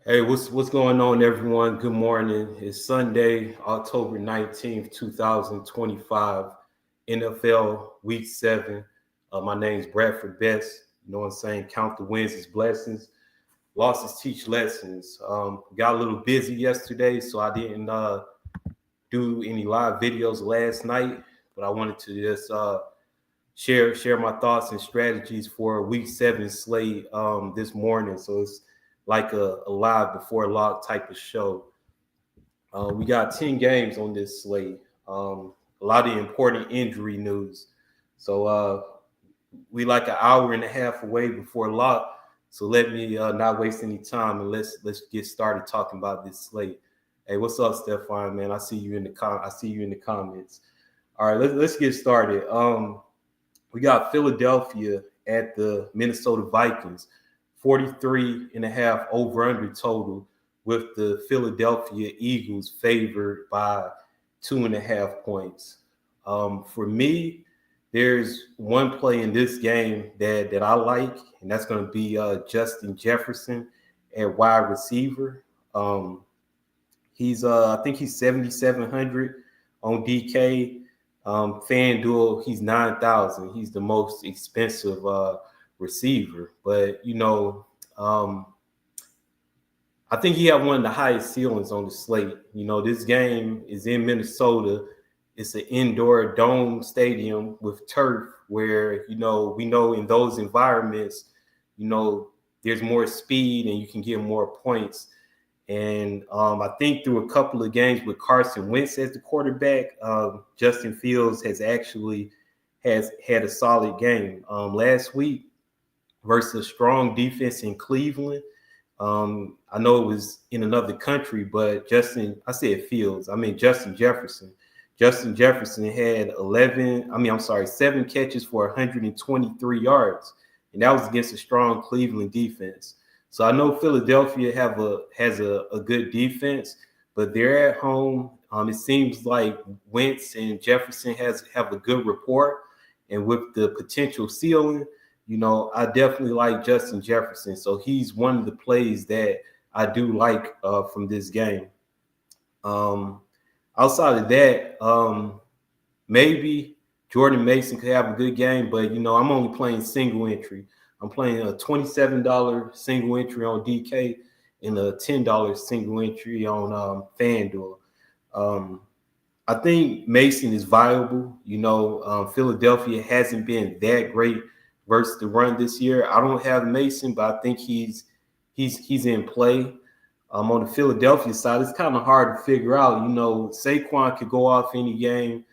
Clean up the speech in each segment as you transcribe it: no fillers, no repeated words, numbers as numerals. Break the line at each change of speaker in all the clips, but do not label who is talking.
Hey, what's going on, everyone? Good morning. It's Sunday, October 19th, 2025, NFL Week 7. My name's Bradford Best. You know what I'm saying? Count the wins as blessings. Losses teach lessons. Got a little busy yesterday, so I didn't do any live videos last night, but I wanted to just share my thoughts and strategies for a Week 7 slate this morning. So it's like a live before lock type of show. We got 10 games on this slate. A lot of important injury news. So we like an hour and a half away before lock. So let me not waste any time and let's get started talking about this slate. Hey, what's up, Stefan? Man, I see you in the comments. All right, let's get started. We got Philadelphia at the Minnesota Vikings, 43 and a half over under total, with the Philadelphia Eagles favored by 2.5 points. For me, there's one play in this game that I like, and that's going to be Justin Jefferson at wide receiver. I think he's 7,700 on DK. FanDuel, he's 9,000. He's the most expensive receiver, but I think he had one of the highest ceilings on the slate. This game is in Minnesota. It's an indoor dome stadium with turf where, we know in those environments, there's more speed and you can get more points. And I think through a couple of games with Carson Wentz as the quarterback, Justin Fields has had a solid game. Last week versus a strong defense in Cleveland. I know it was in another country, but Justin Jefferson. Justin Jefferson had 7 catches for 123 yards, and that was against a strong Cleveland defense. So I know Philadelphia has a good defense, but they're at home. It seems like Wentz and Jefferson have a good rapport, and with the potential ceiling, I definitely like Justin Jefferson. So he's one of the plays that I do like from this game. Outside of that, maybe Jordan Mason could have a good game, but I'm only playing single entry. I'm playing a $27 single entry on DK and a $10 single entry on FanDuel. I think Mason is viable. Philadelphia hasn't been that great versus the run this year. I don't have Mason, but I think he's in play. On the Philadelphia side, it's kind of hard to figure out. Saquon could go off any game.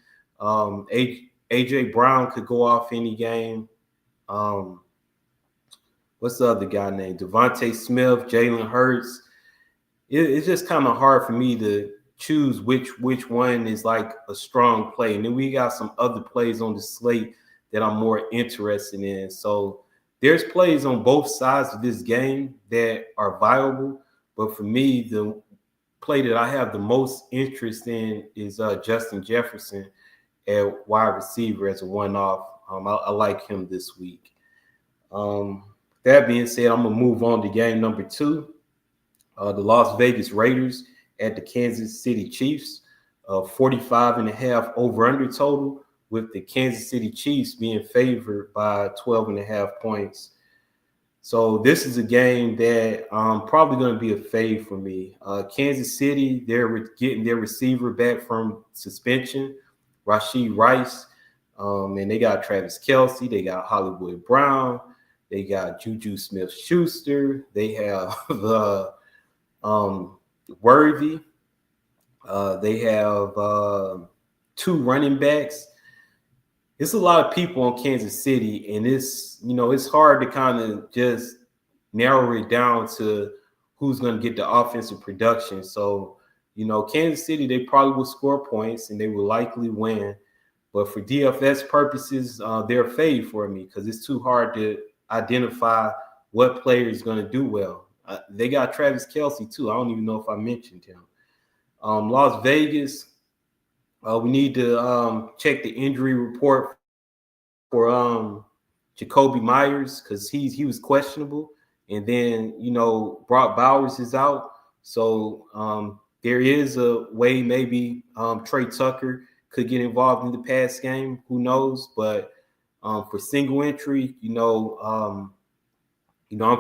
AJ Brown could go off any game. What's the other guy named? Devontae Smith, Jalen Hurts. It's just kind of hard for me to choose which one is like a strong play. And then we got some other plays on the slate that I'm more interested in. So there's plays on both sides of this game that are viable. But for me, the play that I have the most interest in is Justin Jefferson at wide receiver as a one-off. I like him this week. That being said, I'm going to move on to game number 2. The Las Vegas Raiders at the Kansas City Chiefs, 45 and a half over under total, with the Kansas City Chiefs being favored by 12 and a half points. So this is a game that probably going to be a fade for me. Kansas City, they're getting their receiver back from suspension, Rashee Rice, and they got Travis Kelce, they got Hollywood Brown, they got Juju Smith-Schuster, they have Worthy, they have 2 running backs. It's a lot of people on Kansas City, and it's hard to kind of just narrow it down to who's going to get the offensive production. So, Kansas City, they probably will score points and they will likely win. But for DFS purposes, they're a fade for me because it's too hard to identify what player is going to do well. They got Travis Kelce too. I don't even know if I mentioned him. Las Vegas, we need to check the injury report for Jacoby Myers because he was questionable. And then, Brock Bowers is out. So there is a way maybe Trey Tucker could get involved in the pass game. Who knows? But for single entry, I'm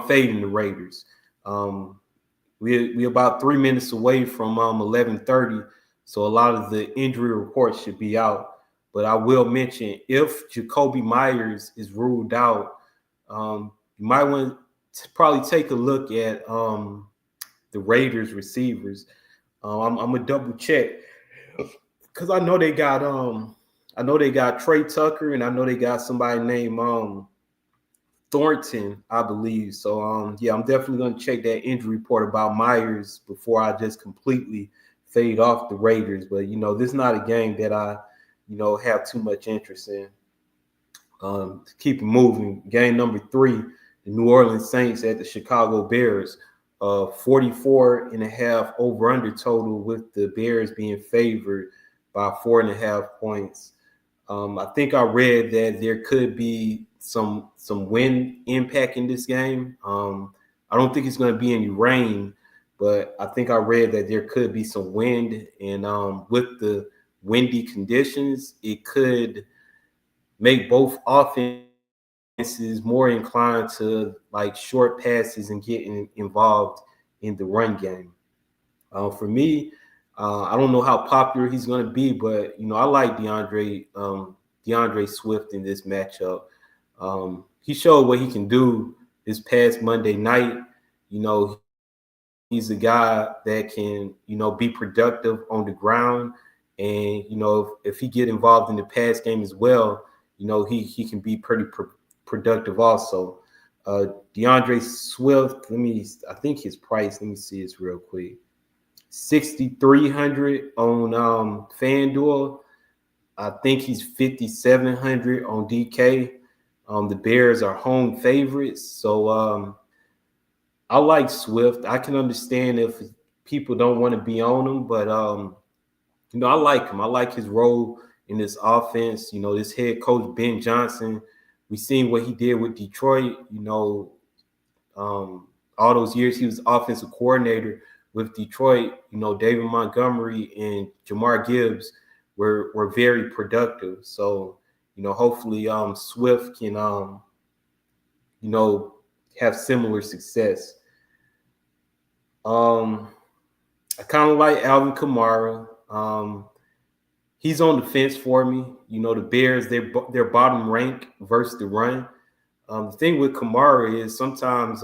fading the Raiders. We're about 3 minutes away from 11:30, so a lot of the injury reports should be out. But I will mention, if Jacoby Myers is ruled out, you might want to probably take a look at the Raiders receivers. I'm gonna double check because I know they got Trey Tucker, and I know they got somebody named Thornton, I believe. So yeah, I'm definitely gonna check that injury report about Myers before I just completely fade off the Raiders. But this is not a game that I have too much interest in. To keep it moving, game number 3, the New Orleans Saints at the Chicago Bears. 44.5 over-under total, with the Bears being favored by 4.5 points. I think I read that there could be some wind impact in this game. I don't think it's going to be any rain, but I think I read that there could be some wind, and with the windy conditions, it could make both offenses more inclined to like short passes and getting involved in the run game. For me, I don't know how popular he's going to be, but I like DeAndre Swift in this matchup. He showed what he can do this past Monday night. He's a guy that can be productive on the ground, and if he get involved in the pass game as well, he can be pretty productive also. DeAndre Swift, I think his price, let me see this real quick. 6,300 on FanDuel. I think he's 5,700 on DK. The Bears are home favorites, so I like Swift. I can understand if people don't want to be on him, but I like him. I like his role in this offense. This head coach Ben Johnson, we seen what he did with Detroit. All those years he was offensive coordinator with Detroit. David Montgomery and Jamar Gibbs were very productive. So hopefully Swift can have similar success. I kind of like Alvin Kamara. He's on the fence for me. The Bears, they're bottom rank versus the run. The thing with Kamara is sometimes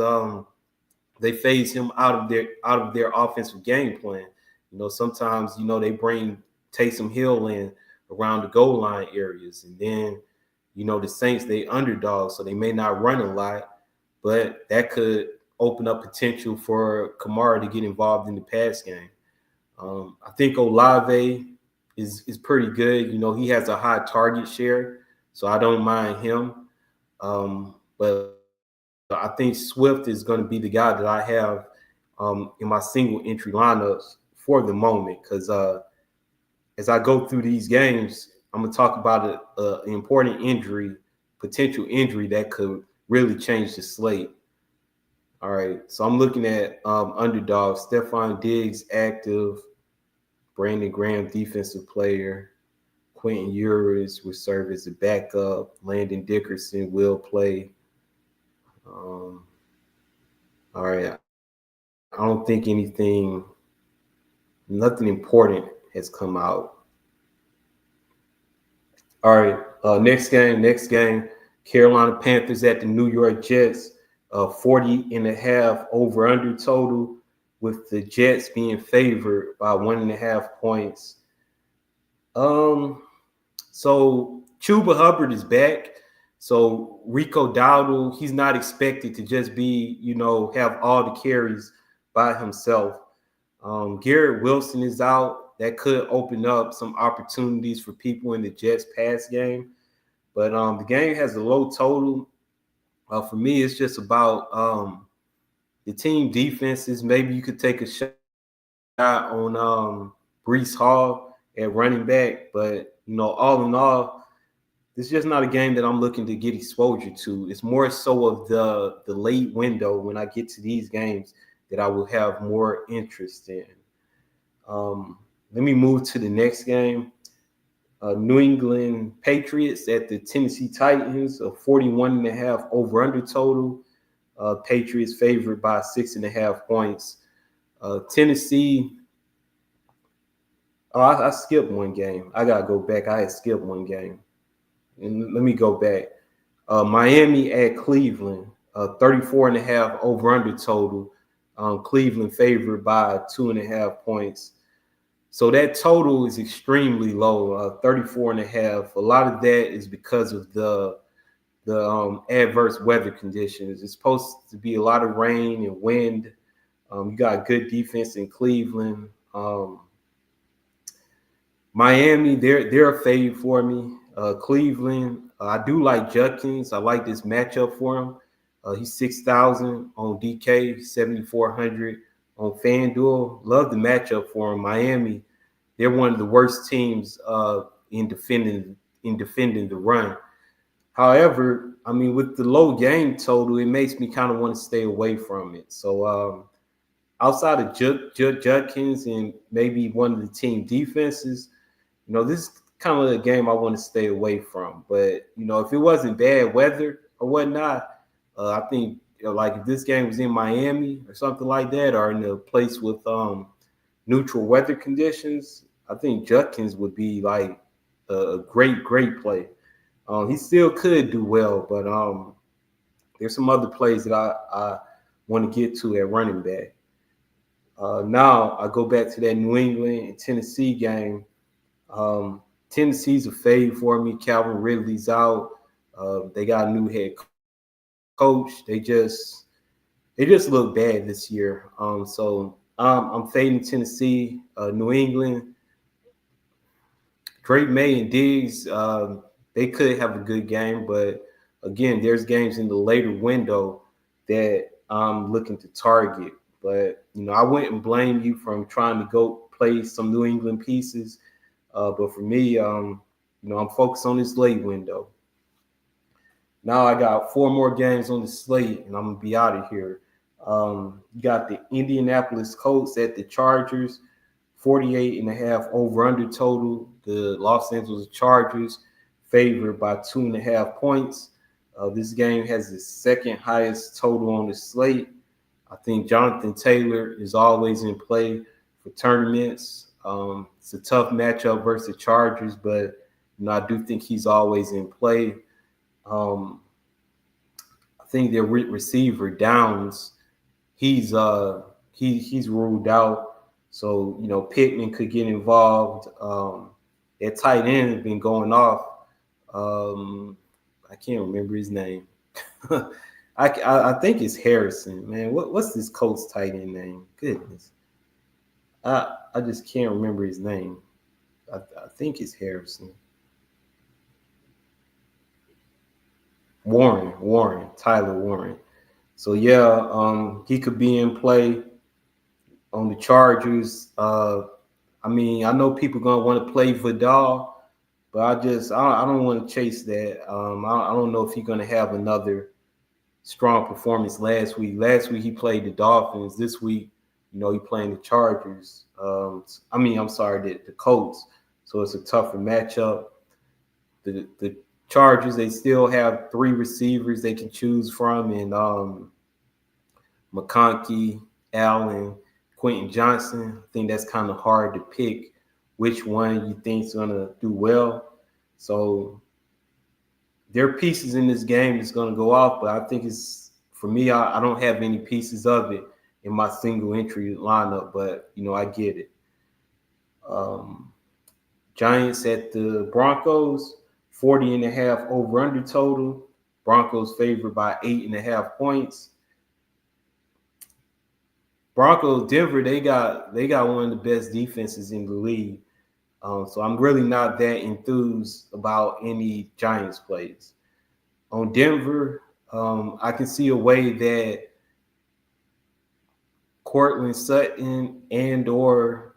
they phase him out of their offensive game plan. Sometimes they bring Taysom Hill in around the goal line areas, and then the Saints, they underdogs, so they may not run a lot, but that could open up potential for Kamara to get involved in the pass game. I think Olave is pretty good. He has a high target share, so I don't mind him. But I think Swift is going to be the guy that I have in my single entry lineups for the moment, because as I go through these games, I'm going to talk about an important potential injury that could really change the slate. All right, so I'm looking at underdog. Stephon Diggs active, Brandon Graham defensive player, Quentin Ewers will serve as a backup, Landon Dickerson will play. All right, I don't think nothing important has come out. All right, next game, Carolina Panthers at the New York Jets. 40.5 over under total, with the Jets being favored by 1.5 points. So Chuba Hubbard is back. So Rico Dowdle, he's not expected to just be, have all the carries by himself. Garrett Wilson is out. That could open up some opportunities for people in the Jets pass game. But the game has a low total. For me, it's just about the team defenses. Maybe you could take a shot on Breece Hall at running back. But, all in all, It's just not a game that I'm looking to get exposure to. It's more so of the late window when I get to these games that I will have more interest in. Let me move to the next game. New England Patriots at the Tennessee Titans, a 41.5 over-under total. Patriots favored by 6.5 points. Tennessee, I skipped one game. I got to go back. I had skipped one game. And let me go back. Miami at Cleveland, 34.5 over-under total. Cleveland favored by 2.5 points. So that total is extremely low, 34.5. A lot of that is because of the adverse weather conditions. It's supposed to be a lot of rain and wind. You got good defense in Cleveland. Miami, they're a fave for me. Cleveland, I do like Judkins. I like this matchup for him. He's 6,000 on DK, 7,400 on FanDuel. Love the matchup for him. Miami, they're one of the worst teams in defending the run. However, I mean, with the low game total, it makes me kind of want to stay away from it. So outside of Judkins and maybe one of the team defenses, this is kind of a game I want to stay away from. But, if it wasn't bad weather or whatnot, I think, like if this game was in Miami or something like that, or in a place with neutral weather conditions, I think Judkins would be like a great play. He still could do well, but there's some other plays that I want to get to at running back. Now I go back to that New England and Tennessee game. Tennessee's a fave for me. Calvin Ridley's out. They got a new head coach. They just look bad this year. So I'm fading Tennessee. New England, Drake May and Diggs, they could have a good game, but again, there's games in the later window that I'm looking to target. But I wouldn't blame you from trying to go play some New England pieces. But for me, I'm focused on this late window. Now I got 4 more games on the slate, and I'm gonna be out of here. You got the Indianapolis Colts at the Chargers, 48.5 over/under total. The Los Angeles Chargers favored by 2.5 points. This game has the second highest total on the slate. I think Jonathan Taylor is always in play for tournaments. It's a tough matchup versus the Chargers, but I do think he's always in play. I think their receiver Downs, he's ruled out. So Pittman could get involved. That tight end has been going off. I can't remember his name. I think it's Harrison, man. What's this Colts tight end name? Goodness. I just can't remember his name. I think it's Harrison. Tyler Warren. So yeah, he could be in play on the Chargers. I know people gonna want to play Vidal, but I don't want to chase that. I don't know if he's gonna have another strong performance last week. Last week he played the Dolphins. This week, he playing the Chargers. The Colts. So it's a tougher matchup. The Chargers, they still have 3 receivers they can choose from, and McConkey, Allen, Quentin Johnson. I think that's kind of hard to pick which one you think is going to do well. So there are pieces in this game that's going to go off, but I think for me, I don't have any pieces of it in my single entry lineup, but I get it. Giants at the Broncos, 40.5 over/under total. Broncos favored by 8.5 points. Broncos, Denver, they got one of the best defenses in the league. So I'm really not that enthused about any Giants plays. On Denver, I can see a way that Cortland Sutton and or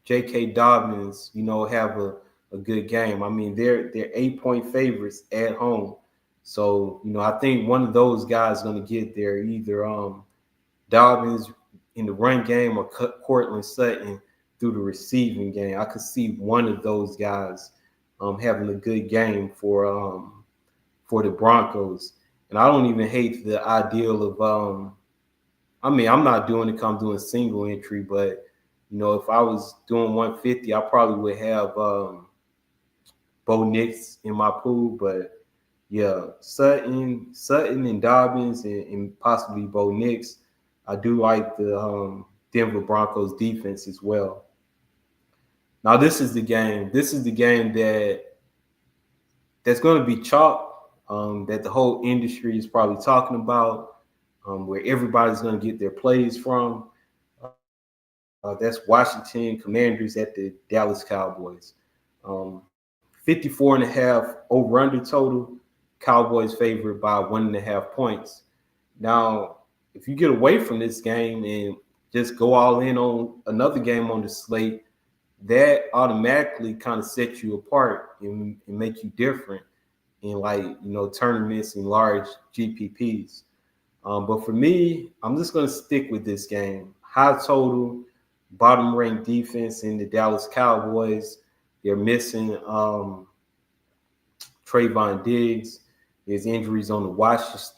J.K. Dobbins, have a a good game. I mean, they're 8-point favorites at home. So, I think one of those guys is going to get there, either Dobbins in the run game or Cortland Sutton through the receiving game. I could see one of those guys having a good game for the Broncos. And I don't even hate the ideal of I'm not doing it because I'm doing single entry, but if I was doing 150, I probably would have Bo Nix in my pool. But yeah, Sutton and Dobbins and possibly Bo Nix. I do like the Denver Broncos defense as well. Now this is the game. This is the game that's going to be chalk. That the whole industry is probably talking about, where everybody's going to get their plays from. That's Washington Commanders at the Dallas Cowboys. 54.5 over-under total. Cowboys favored by 1.5 points. Now, if you get away from this game and just go all in on another game on the slate, that automatically kind of sets you apart and make you different in tournaments and large GPPs. But for me, I'm just going to stick with this game. High total, bottom ranked defense in the Dallas Cowboys. They're missing Trayvon Diggs. There's injuries on the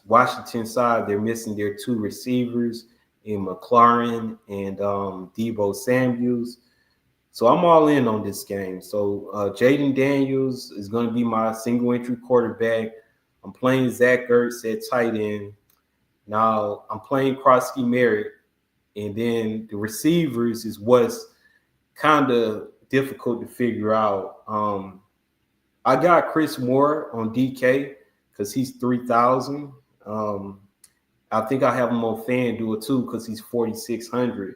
Washington side. They're missing their two receivers in McLaurin and Deebo Samuels. So I'm all in on this game. So Jaden Daniels is going to be my single entry quarterback. I'm playing Zach Ertz at tight end. Now I'm playing Krosky Merritt. And then the receivers is what's kind of difficult to figure out. I got Chris Moore on DK because he's 3,000. I think I have him on FanDuel too because he's 4,600.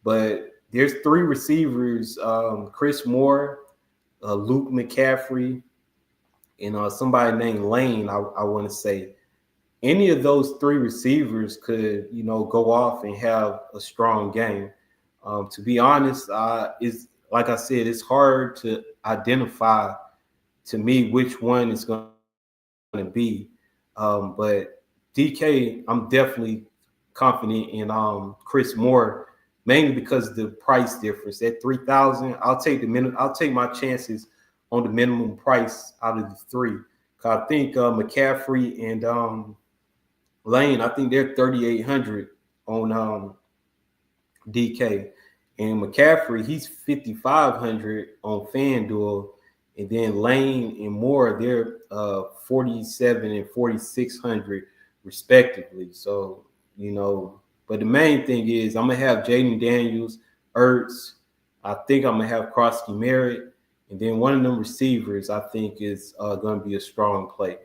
But there's three receivers: Chris Moore, Luke McCaffrey, and somebody named Lane. I want to say any of those three receivers could go off and have a strong game. To be honest, is like I said, it's hard to identify to me which one is going to be. But DK, I'm definitely confident in Chris Moore, mainly because of the price difference. At 3,000, I'll take my chances on the minimum price out of the three. Cause I think McCaffrey and Lane, I think they're 3,800 on DK. And McCaffrey, he's 5,500 on FanDuel. And then Lane and Moore, they're 47 and 4,600 respectively. So, but the main thing is I'm going to have Jaden Daniels, Ertz. I think I'm going to have Krosky Merritt. And then one of them receivers, I think, is going to be a strong play.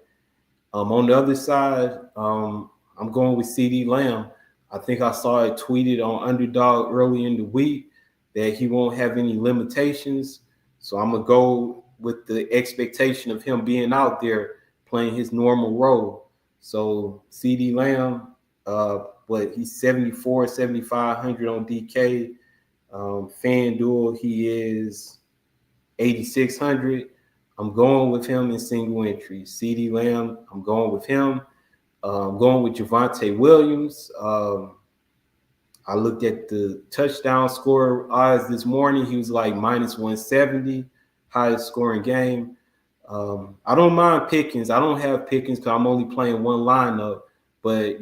On the other side, I'm going with CeeDee Lamb. I think I saw it tweeted on Underdog early in the week that he won't have any limitations. So I'm going to go with the expectation of him being out there playing his normal role. So CeeDee Lamb, he's 74, 7,500 on DK. FanDuel, he is 8,600. I'm going with him in single entry. CeeDee Lamb, I'm going with him. I'm going with Javonte Williams. I looked at the touchdown score odds this morning. He was like minus 170, highest scoring game. I don't mind Pickens. I don't have Pickens because I'm only playing one lineup. But,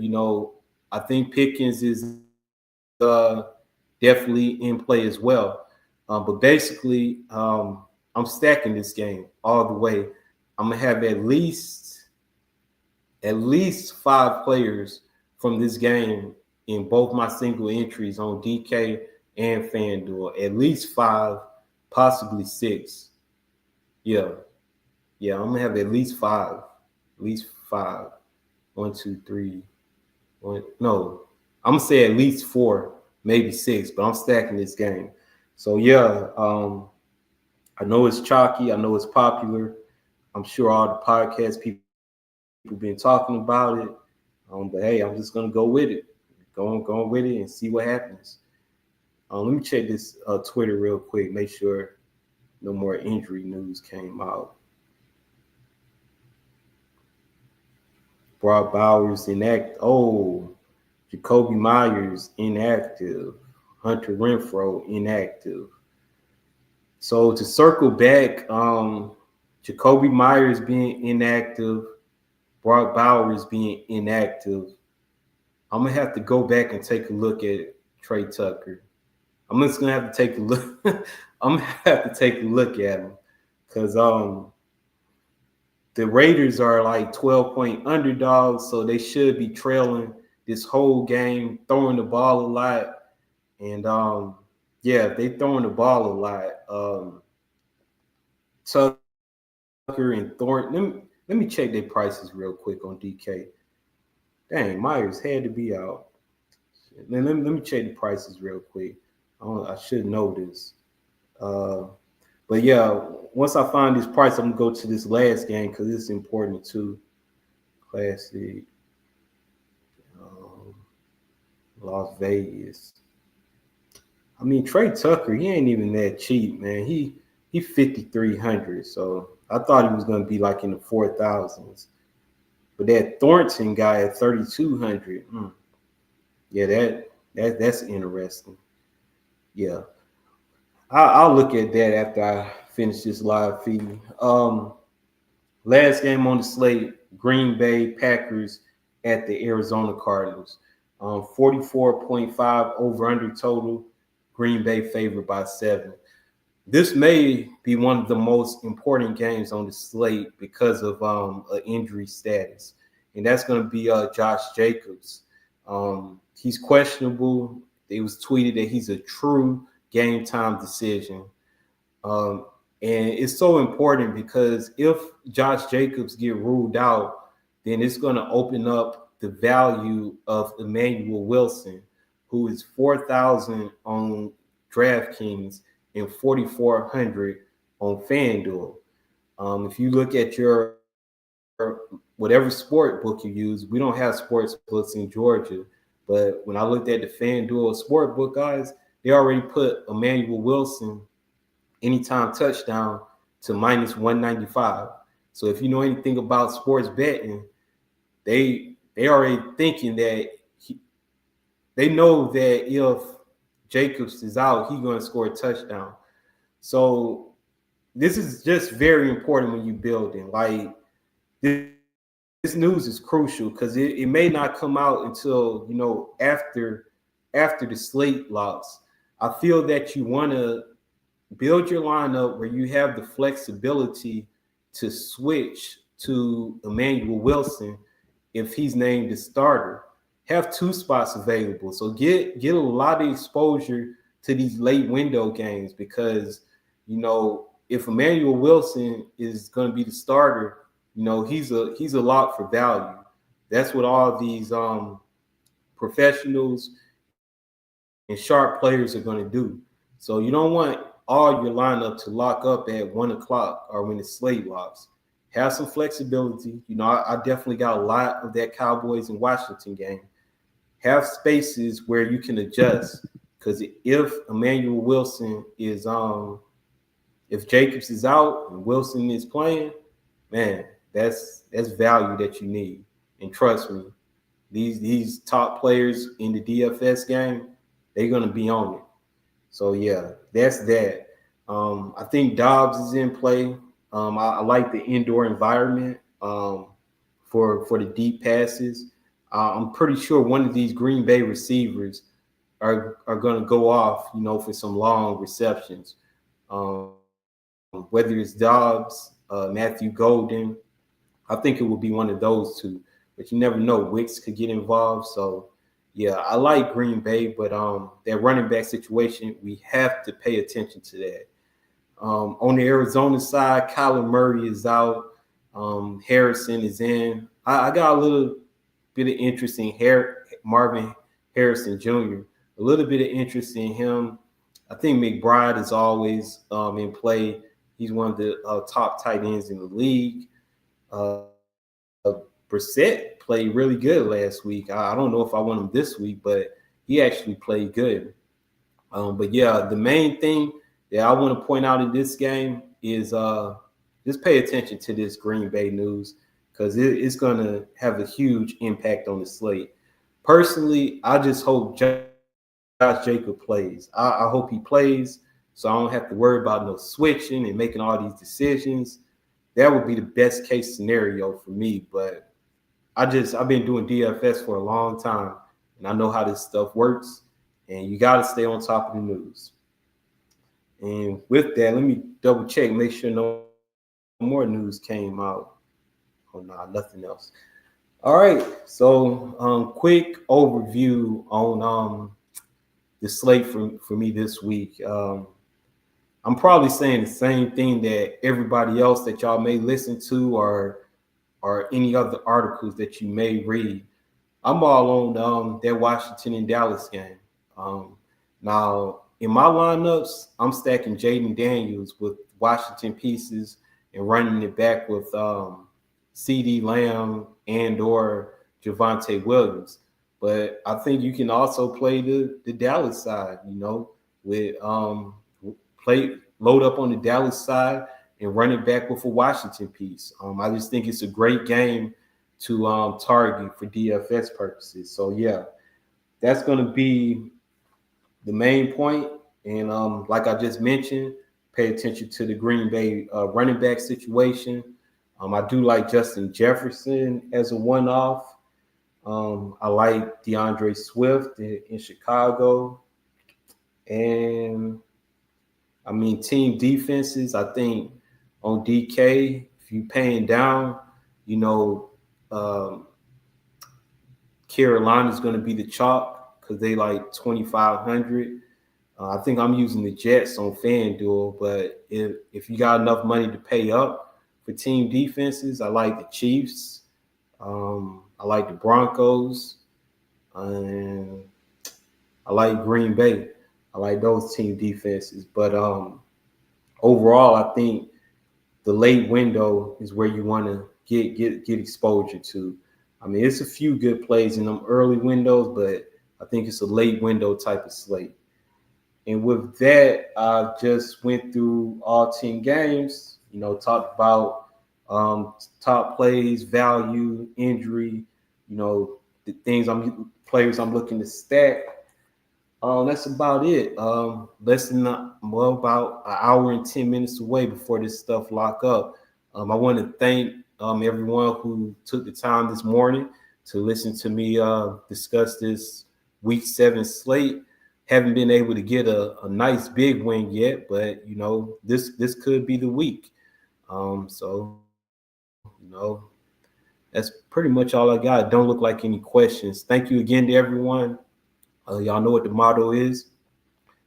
I think Pickens is definitely in play as well. But basically, I'm stacking this game all the way. I'm going to have at least 5 players from this game in both my single entries on DK and FanDuel. At least 5, possibly 6. Yeah, I'm gonna have at least 5. At least 5. 1, 2, 3. No, I'm gonna say at least 4, maybe 6, but I'm stacking this game. So yeah, I know it's chalky, I know it's popular. I'm sure all the podcast people been talking about it. But hey, I'm just gonna go with it. Going with it and see what happens. Let me check this Twitter real quick, make sure no more injury news came out. Brock Bowers inactive. Oh, Jacoby Myers inactive. Hunter Renfrow inactive. So to circle back, Jacoby Myers being inactive, Brock Bowers being inactive. I'm gonna have to go back and take a look at Trey Tucker. I'm just gonna have to take a look. I'm gonna have to take a look at him because the Raiders are like 12-point underdogs, so they should be trailing this whole game, throwing the ball a lot. And yeah, if they throwing the ball a lot. Tucker and Thornton. Let me check their prices real quick on DK. Dang, Myers had to be out. Let me check the prices real quick. I should know this. But yeah, once I find this price, I'm gonna go to this last game because it's important too. Classic, Las Vegas. I mean, Trey Tucker, he ain't even that cheap, man. He 5,300, so I thought he was gonna be like in the 4,000s. But that Thornton guy at 3,200, yeah, that's interesting. Yeah, I'll look at that after I finish this live feed. Last game on the slate: Green Bay Packers at the Arizona Cardinals. 44.5 over under total. Green Bay favored by 7. This may be one of the most important games on the slate because of an injury status, and that's going to be Josh Jacobs. He's questionable. It was tweeted that he's a true game time decision. And it's so important because if Josh Jacobs get ruled out, then it's going to open up the value of Emmanuel Wilson, who is 4,000 on DraftKings and 4,400 on FanDuel. If you look at your whatever sport book you use, we don't have sports books in Georgia, but when I looked at the FanDuel sport book guys, they already put Emmanuel Wilson anytime touchdown to minus 195. So if you know anything about sports betting, they already thinking that they know that if Jacobs is out, he's going to score a touchdown. So this is just very important when you building. Like this news is crucial because it may not come out until after the slate locks. I feel that you want to build your lineup where you have the flexibility to switch to Emmanuel Wilson if he's named the starter. Have 2 spots available. So get a lot of exposure to these late window games because, if Emmanuel Wilson is going to be the starter, he's a lock for value. That's what all these professionals and sharp players are going to do. So you don't want all your lineup to lock up at 1 o'clock or when the slate locks. Have some flexibility. I definitely got a lot of that Cowboys and Washington game. Have spaces where you can adjust because if Emmanuel Wilson is if Jacobs is out and Wilson is playing, man, that's value that you need. And trust me, these top players in the DFS game, they're gonna be on it. So yeah, that's that. I think Dobbs is in play. I like the indoor environment for the deep passes. I'm pretty sure one of these Green Bay receivers are going to go off, for some long receptions. Whether it's Dobbs, Matthew Golden, I think it will be one of those two. But you never know. Wicks could get involved. So, yeah, I like Green Bay, but that running back situation, we have to pay attention to that. On the Arizona side, Kyler Murray is out. Harrison is in. I got a little bit of interest in Marvin Harrison Jr., a little bit of interest in him. I think McBride is always in play. He's one of the top tight ends in the league. Brissett played really good last week. I don't know if I want him this week, but he actually played good. But yeah, the main thing that I want to point out in this game is just pay attention to this Green Bay news because it's going to have a huge impact on the slate. Personally, I just hope Josh Jacob plays. I hope he plays so I don't have to worry about no switching and making all these decisions. That would be the best case scenario for me. But I've been doing DFS for a long time and I know how this stuff works. And you got to stay on top of the news. And with that, let me double check, make sure no more news came out. Oh, no, nothing else. All right. So quick overview on the slate for me this week. I'm probably saying the same thing that everybody else that y'all may listen to or any other articles that you may read. I'm all on that Washington and Dallas game. Now, in my lineups, I'm stacking Jaden Daniels with Washington pieces and running it back with CD Lamb and or Javonte Williams. But I think you can also play the Dallas side, with load up on the Dallas side and run it back with a Washington piece. I just think it's a great game to target for DFS purposes. So yeah, that's going to be the main point. And like I just mentioned, pay attention to the Green Bay running back situation. I do like Justin Jefferson as a one-off. I like DeAndre Swift in Chicago. And I mean, team defenses, I think on DK, if you're paying down, Carolina's going to be the chalk because they like 2,500. I think I'm using the Jets on FanDuel, but if you got enough money to pay up for team defenses, I like the Chiefs. I like the Broncos, and I like Green Bay. I like those team defenses. But overall, I think the late window is where you want to get exposure to. I mean, it's a few good plays in them early windows, but I think it's a late window type of slate. And with that, I just went through all 10 games, talked about top plays, value, injury, the players I'm looking to stack. That's about it. About an hour and 10 minutes away before this stuff lock up. I want to thank everyone who took the time this morning to listen to me discuss this week 7 slate. Haven't been able to get a nice big win yet, but this could be the week. That's pretty much all I got. Don't look like any questions. Thank you again to everyone. Y'all know what the motto is.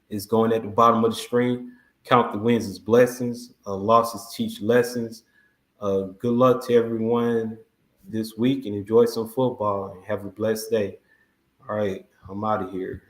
It's going at the bottom of the screen. Count the wins as blessings. Losses teach lessons. Good luck to everyone this week and enjoy some football and have a blessed day. All right, I'm out of here.